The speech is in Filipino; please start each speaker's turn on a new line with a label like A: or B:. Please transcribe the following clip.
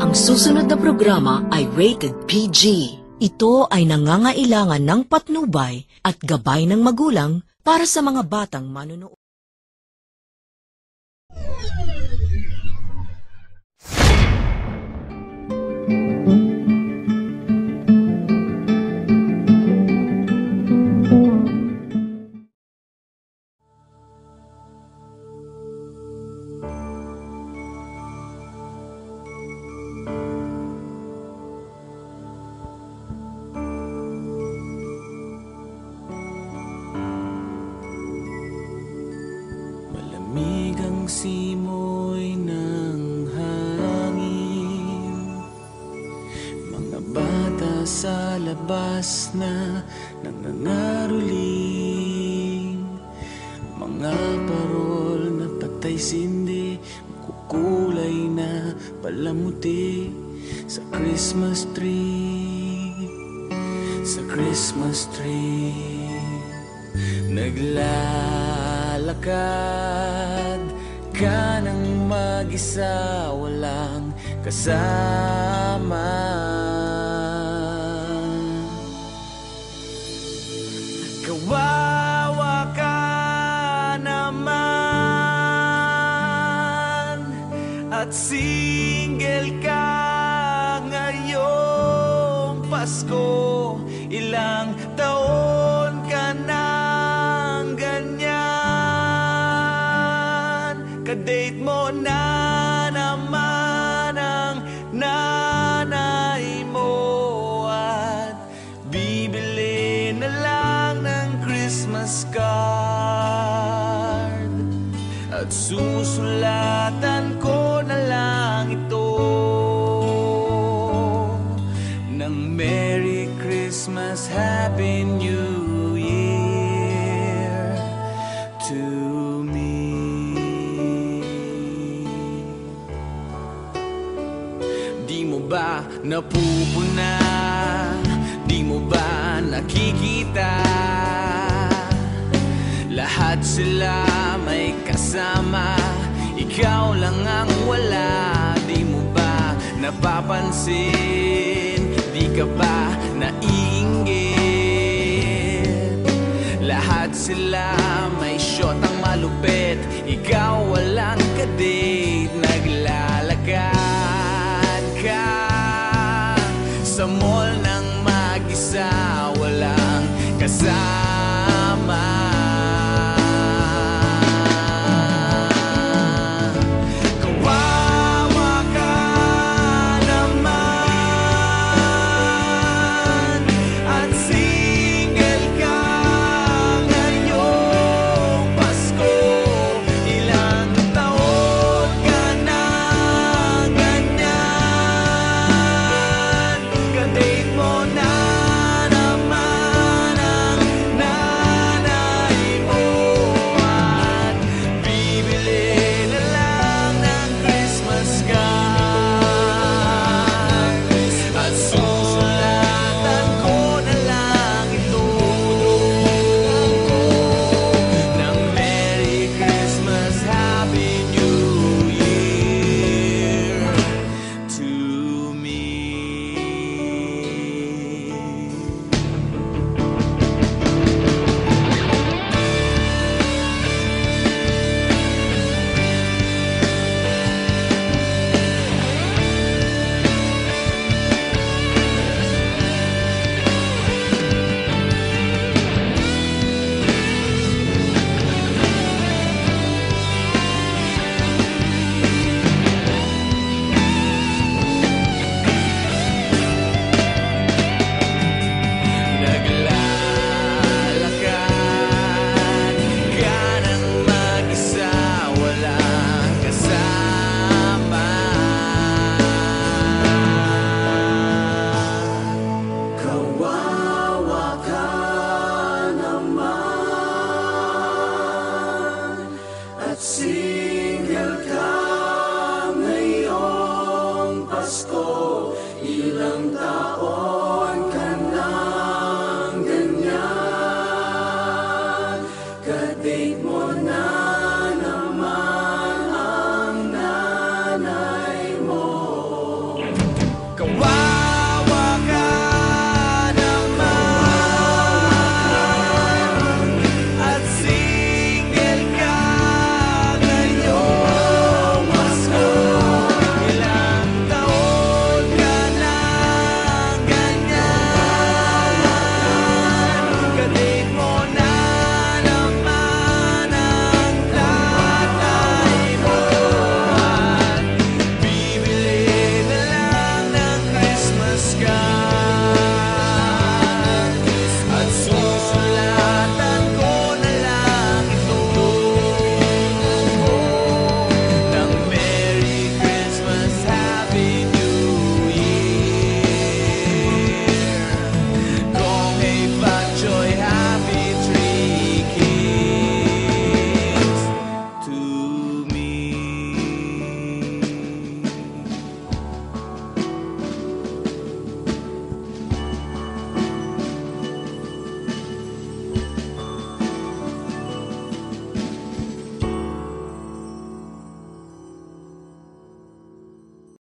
A: Ang susunod na programa ay rated PG. Ito ay nangangailangan ng patnubay at gabay ng magulang para sa mga batang manunood.
B: Simoy ng hangin, mga bata sa labas na nangangaroling, mga parol na patay sindi, kukulay na palamuti sa Christmas tree, sa Christmas tree. Naglalakad ka nang mag-isa, walang kasama. Kawawa ka naman at single ka ngayong Pasko. Ilang taon ka nang ganyan, kadate mo na naman ang nanay mo at bibili na lang ng Christmas card at susulatan ko na lang ito ng Merry Christmas, Happy New Year to me. Di mo ba napupuna? Di mo ba nakikita? Lahat sila may kasama, ikaw lang ang wala. Di mo ba napapansin? Di ka ba naiinggit? Lahat sila may shot ang malupit, ikaw wala.